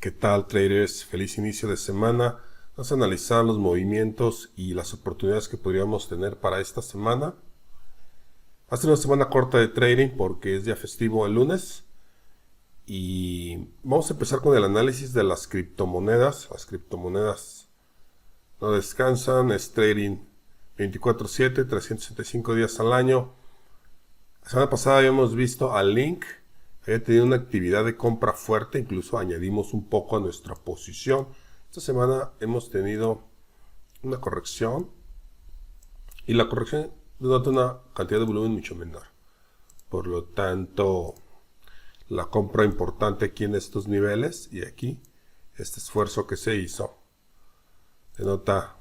¿Qué tal, traders? Feliz inicio de semana. Vamos a analizar los movimientos y las oportunidades que podríamos tener para esta semana. Va a ser una semana corta de trading porque es día festivo el lunes. Y vamos a empezar con el análisis de las criptomonedas. Las criptomonedas no descansan, es trading 24/7, 365 días al año. La semana pasada habíamos visto al Link. Había tenido una actividad de compra fuerte, incluso añadimos un poco a nuestra posición. Esta semana hemos tenido una corrección y la corrección denota una cantidad de volumen mucho menor. Por lo tanto, la compra importante aquí en estos niveles y aquí, este esfuerzo que se hizo, denota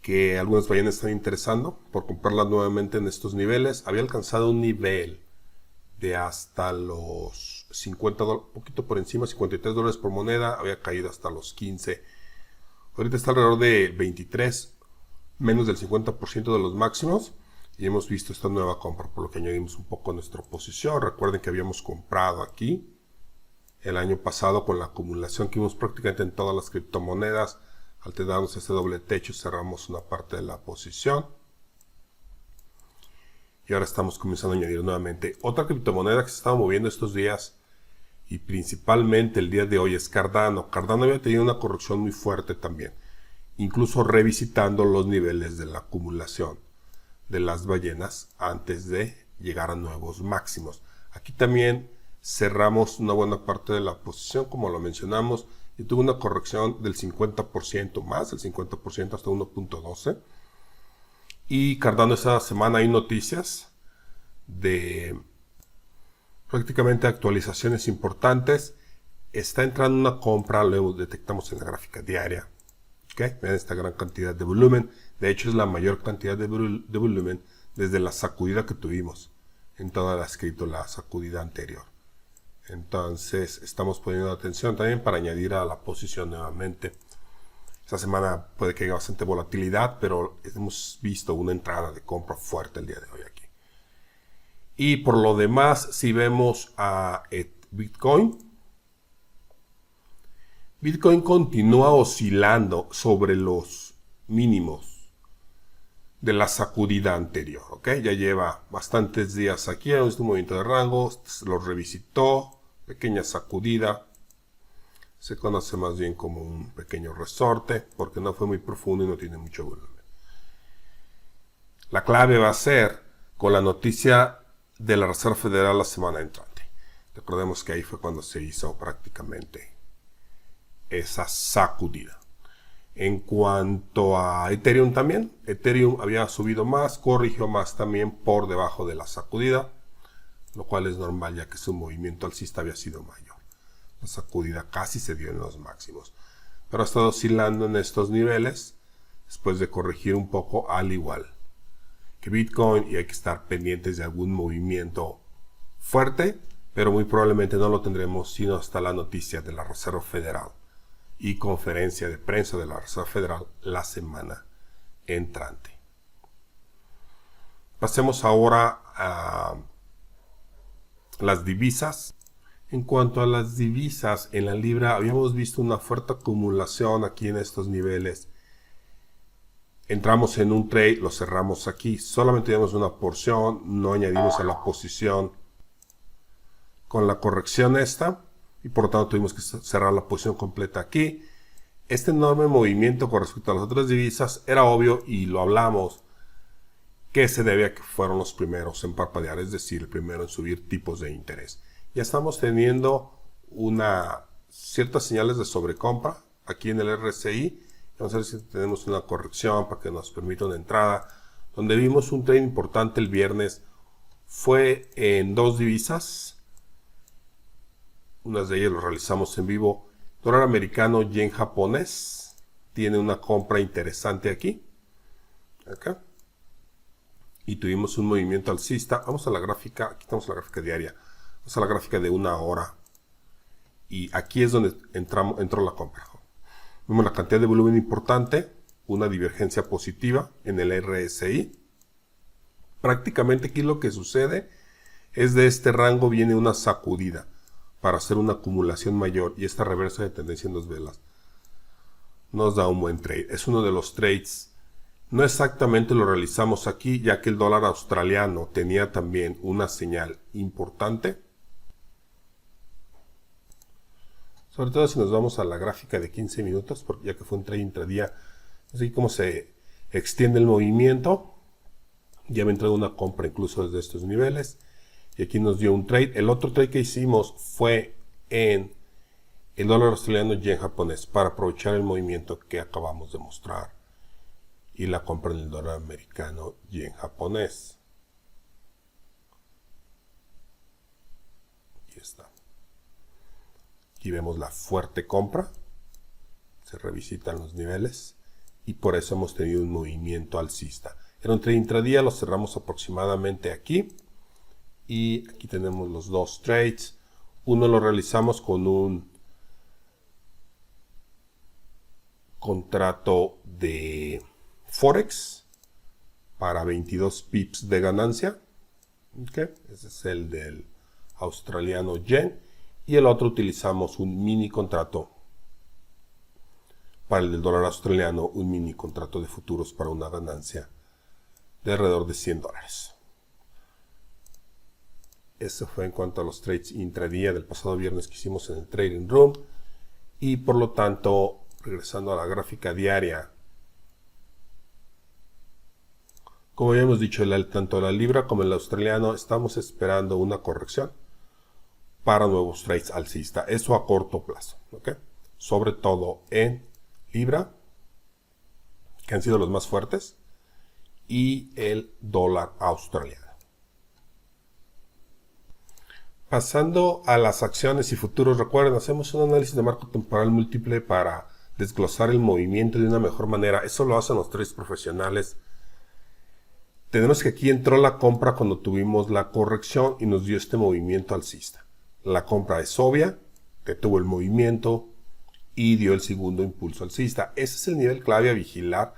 que algunas ballenas están interesando por comprarla nuevamente en estos niveles. Había alcanzado un nivel de hasta los 50 dólares, un poquito por encima, 53 dólares por moneda, había caído hasta los 15. Ahorita está alrededor de 23, menos del 50% de los máximos, y hemos visto esta nueva compra, por lo que añadimos un poco a nuestra posición. Recuerden que habíamos comprado aquí el año pasado con la acumulación que vimos prácticamente en todas las criptomonedas. Al darnos este doble techo cerramos una parte de la posición. Y ahora estamos comenzando a añadir nuevamente. Otra criptomoneda que se estaba moviendo estos días y principalmente el día de hoy es Cardano. Cardano había tenido una corrección muy fuerte también, incluso revisitando los niveles de la acumulación de las ballenas antes de llegar a nuevos máximos. Aquí también cerramos una buena parte de la posición, como lo mencionamos, y tuvo una corrección del 50%, más del 50% hasta 1.12. Y Cardano, esta semana hay noticias de prácticamente actualizaciones importantes. Está entrando una compra, lo detectamos en la gráfica diaria. ¿Okay? Vean esta gran cantidad de volumen. De hecho, es la mayor cantidad de volumen desde la sacudida que tuvimos en toda la la sacudida anterior. Entonces, estamos poniendo atención también para añadir a la posición nuevamente. Esta semana puede que haya bastante volatilidad, pero hemos visto una entrada de compra fuerte el día de hoy aquí. Y por lo demás, si vemos a Bitcoin, Bitcoin continúa oscilando sobre los mínimos de la sacudida anterior. ¿Okay? Ya lleva bastantes días aquí, en este movimiento de rango, lo revisitó, pequeña sacudida. Se conoce más bien como un pequeño resorte porque no fue muy profundo y no tiene mucho volumen. La clave va a ser con la noticia de la Reserva Federal la semana entrante. Recordemos que ahí fue cuando se hizo prácticamente esa sacudida. En cuanto a Ethereum también, Ethereum había subido más, corrigió más también por debajo de la sacudida, lo cual es normal ya que su movimiento alcista había sido mayor. La sacudida casi se dio en los máximos, pero ha estado oscilando en estos niveles después de corregir un poco, al igual que Bitcoin, y hay que estar pendientes de algún movimiento fuerte, pero muy probablemente no lo tendremos sino hasta la noticia de la Reserva Federal y conferencia de prensa de la Reserva Federal la semana entrante. Pasemos ahora a las divisas. En cuanto a las divisas, en la libra habíamos visto una fuerte acumulación aquí en estos niveles. Entramos en un trade, lo cerramos aquí. Solamente tenemos una porción, no añadimos a la posición con la corrección esta. Y por lo tanto tuvimos que cerrar la posición completa aquí. Este enorme movimiento con respecto a las otras divisas era obvio y lo hablamos, que se debe a que fueron los primeros en parpadear, es decir, el primero en subir tipos de interés. Ya estamos teniendo ciertas señales de sobrecompra aquí en el RSI. Vamos a ver si tenemos una corrección para que nos permita una entrada. Donde vimos un trade importante el viernes fue en dos divisas. Unas de ellas lo realizamos en vivo. Dólar americano, yen japonés. Tiene una compra interesante aquí. Acá. Y tuvimos un movimiento alcista. Vamos a la gráfica. Aquí estamos en la gráfica diaria. Vamos a la gráfica de una hora. Y aquí es donde entró la compra. Vemos la cantidad de volumen importante. Una divergencia positiva en el RSI. Prácticamente aquí lo que sucede es de este rango viene una sacudida. para hacer una acumulación mayor y esta reversa de tendencia en 2 velas nos da un buen trade. Es uno de los trades, no exactamente lo realizamos aquí, ya que el dólar australiano tenía también una señal importante. Sobre todo si nos vamos a la gráfica de 15 minutos, porque ya que fue un trade intradía, así como se extiende el movimiento. Ya me ha entrado una compra incluso desde estos niveles. Y aquí nos dio un trade. El otro trade que hicimos fue en el dólar australiano yen japonés para aprovechar el movimiento que acabamos de mostrar. Y la compra en el dólar americano yen japonés. Aquí está. Aquí vemos la fuerte compra. Se revisitan los niveles. Y por eso hemos tenido un movimiento alcista. Era un trade intradía, lo cerramos aproximadamente aquí. Y aquí tenemos los dos trades. Uno lo realizamos con un contrato de Forex para 22 pips de ganancia. Okay. Ese es el del australiano yen. Y el otro utilizamos un mini contrato para el del dólar australiano, un mini contrato de futuros para una ganancia de alrededor de $100. Eso fue en cuanto a los trades intradía del pasado viernes que hicimos en el Trading Room. Y por lo tanto, regresando a la gráfica diaria, como habíamos dicho, tanto la libra como el australiano estamos esperando una corrección para nuevos trades alcista. Eso a corto plazo, ¿okay? Sobre todo en libra, que han sido los más fuertes, y el dólar australiano. Pasando a las acciones y futuros, recuerden, hacemos un análisis de marco temporal múltiple para desglosar el movimiento de una mejor manera. Eso lo hacen los traders profesionales. Tenemos que aquí entró la compra cuando tuvimos la corrección y nos dio este movimiento alcista. La compra es obvia, detuvo el movimiento y dio el segundo impulso alcista. Ese es el nivel clave a vigilar.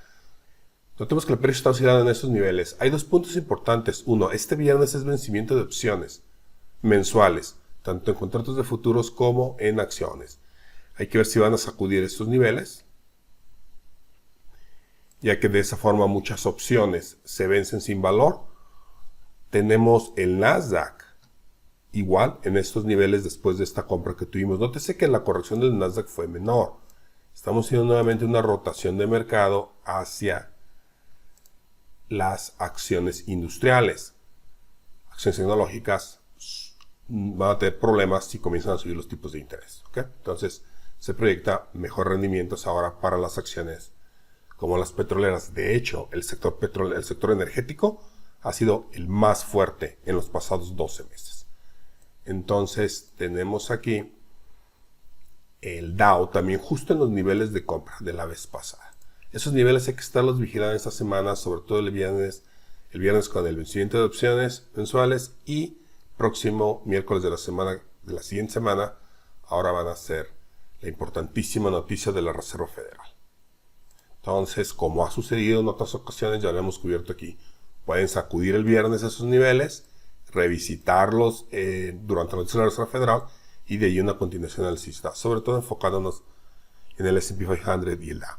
Notemos que el precio está oscilando en esos niveles. Hay dos puntos importantes. Uno, este viernes es vencimiento de opciones mensuales, tanto en contratos de futuros como en acciones. Hay que ver si van a sacudir estos niveles, ya que de esa forma muchas opciones se vencen sin valor. Tenemos el Nasdaq igual en estos niveles después de esta compra que tuvimos. Nótese que la corrección del Nasdaq fue menor. Estamos haciendo nuevamente una rotación de mercado hacia las acciones industriales. Acciones tecnológicas van a tener problemas si comienzan a subir los tipos de interés. ¿Okay? Entonces se proyecta mejor rendimientos ahora para las acciones como las petroleras. De hecho, el sector energético ha sido el más fuerte en los pasados 12 meses. Entonces tenemos aquí el Dow también justo en los niveles de compra de la vez pasada. Esos niveles hay que estarlos vigilando esta semana, sobre todo el viernes con el vencimiento de opciones mensuales, y próximo miércoles de la siguiente semana, ahora van a ser la importantísima noticia de la Reserva Federal. Entonces, como ha sucedido en otras ocasiones, ya lo hemos cubierto aquí, pueden sacudir el viernes esos niveles, revisitarlos durante la noticia de la Reserva Federal y de ahí una continuación alcista, sobre todo enfocándonos en el S&P 500 y el Dow.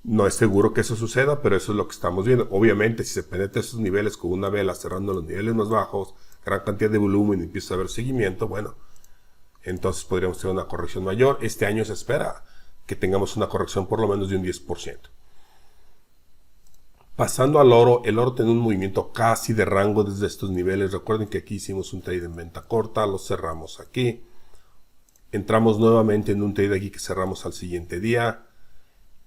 No es seguro que eso suceda, pero eso es lo que estamos viendo. Obviamente, si se penetra esos niveles con una vela cerrando los niveles más bajos, gran cantidad de volumen y empieza a haber seguimiento, bueno, entonces podríamos tener una corrección mayor. Este año se espera que tengamos una corrección por lo menos de un 10%. Pasando al oro, el oro tiene un movimiento casi de rango desde estos niveles. Recuerden que aquí hicimos un trade en venta corta, lo cerramos aquí. Entramos nuevamente en un trade aquí que cerramos al siguiente día.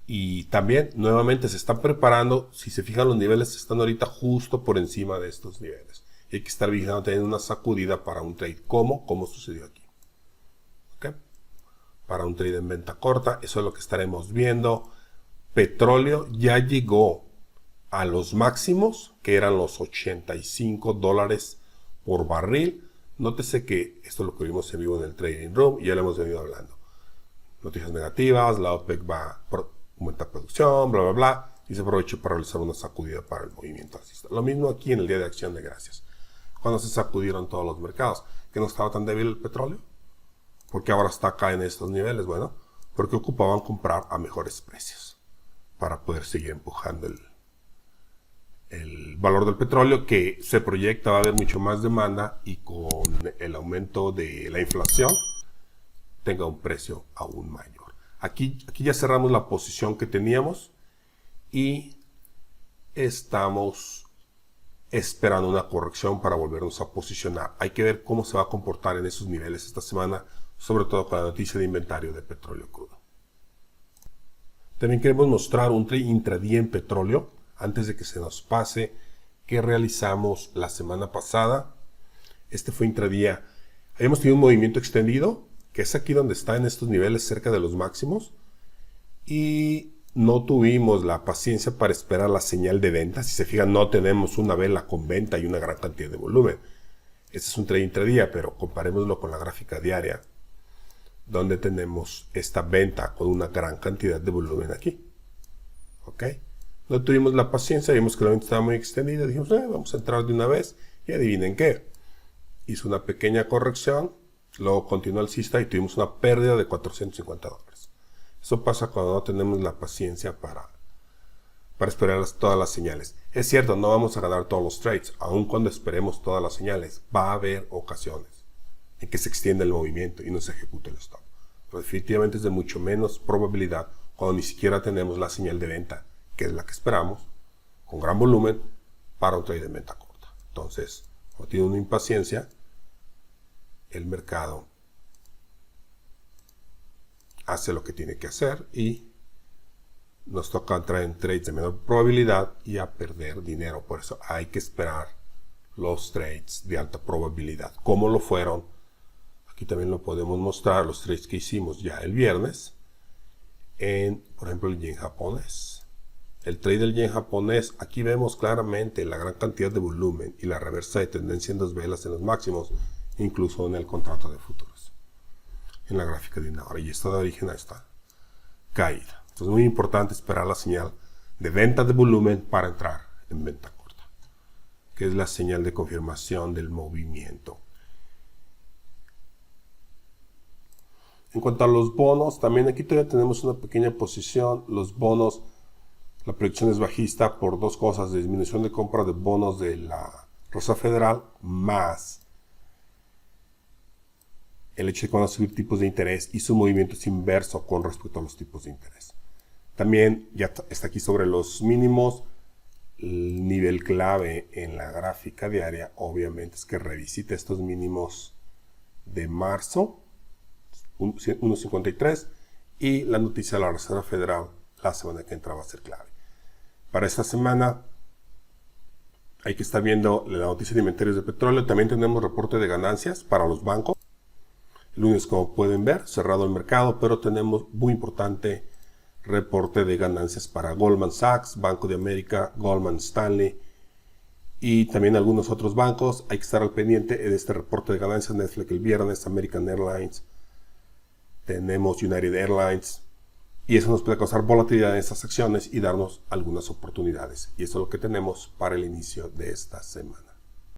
Y también nuevamente se están preparando. Si se fijan, los niveles están ahorita justo por encima de estos niveles. Y hay que estar vigilando teniendo una sacudida para un trade como sucedió aquí. ¿Okay? Para un trade en venta corta, eso es lo que estaremos viendo. Petróleo ya llegó a los máximos, que eran los $85 por barril. Nótese que esto es lo que vimos en vivo en el Trading Room y ya lo hemos venido hablando. Noticias negativas, la OPEC va a aumentar producción, bla, bla, bla, y se aprovecha para realizar una sacudida para el movimiento alcista. Lo mismo aquí en el Día de Acción de Gracias, cuando se sacudieron todos los mercados, que no estaba tan débil el petróleo. ¿Por qué ahora está acá en estos niveles? Bueno, porque ocupaban comprar a mejores precios para poder seguir empujando el valor del petróleo, que se proyecta va a haber mucho más demanda y con el aumento de la inflación tenga un precio aún mayor. Aquí ya cerramos la posición que teníamos y estamos esperando una corrección para volvernos a posicionar. Hay que ver cómo se va a comportar en esos niveles esta semana, sobre todo con la noticia de inventario de petróleo crudo. También queremos mostrar un trade intradía en petróleo antes de que se nos pase, que realizamos la semana pasada. Este fue intradía. Habíamos tenido un movimiento extendido, que es aquí donde está en estos niveles cerca de los máximos, y no tuvimos la paciencia para esperar la señal de venta. Si se fijan, no tenemos una vela con venta y una gran cantidad de volumen. Este es un trade intradía, pero comparémoslo con la gráfica diaria, donde tenemos esta venta con una gran cantidad de volumen aquí. ¿Ok? No tuvimos la paciencia, vimos que la venta estaba muy extendida, dijimos, vamos a entrar de una vez, y adivinen qué. Hizo una pequeña corrección, luego continuó alcista y tuvimos una pérdida de $450. Eso pasa cuando no tenemos la paciencia para esperar todas las señales. Es cierto, no vamos a ganar todos los trades, aun cuando esperemos todas las señales. Va a haber ocasiones en que se extienda el movimiento y no se ejecute el stop. Pero definitivamente es de mucho menos probabilidad cuando ni siquiera tenemos la señal de venta, que es la que esperamos, con gran volumen, para un trade de venta corta. Entonces, cuando tiene una impaciencia, el mercado hace lo que tiene que hacer y nos toca entrar en trades de menor probabilidad y a perder dinero. Por eso hay que esperar los trades de alta probabilidad. ¿Cómo lo fueron? Aquí también lo podemos mostrar, los trades que hicimos ya el viernes en, por ejemplo, el yen japonés. El trade del yen japonés, aquí vemos claramente la gran cantidad de volumen y la reversa de tendencia en 2 velas en los máximos, incluso en el contrato de futuros, en la gráfica de una hora, y esto da origen a esta caída. Entonces es muy importante esperar la señal de venta de volumen para entrar en venta corta, que es la señal de confirmación del movimiento. En cuanto a los bonos, también aquí todavía tenemos una pequeña posición. Los bonos, la proyección es bajista por dos cosas: disminución de compra de bonos de la Reserva Federal, más el hecho de que van a subir tipos de interés y su movimiento es inverso con respecto a los tipos de interés. También ya está aquí sobre los mínimos. El nivel clave en la gráfica diaria obviamente es que revisite estos mínimos de marzo, 1.53, y la noticia de la Reserva Federal la semana que entra va a ser clave. Para esta semana hay que estar viendo la noticia de inventarios de petróleo. También tenemos reporte de ganancias para los bancos. El lunes, como pueden ver, cerrado el mercado, pero tenemos muy importante reporte de ganancias para Goldman Sachs, Banco de América, Goldman Stanley y también algunos otros bancos. Hay que estar al pendiente de este reporte de ganancias. Netflix el viernes, American Airlines, tenemos United Airlines, y eso nos puede causar volatilidad en estas acciones y darnos algunas oportunidades. Y eso es lo que tenemos para el inicio de esta semana.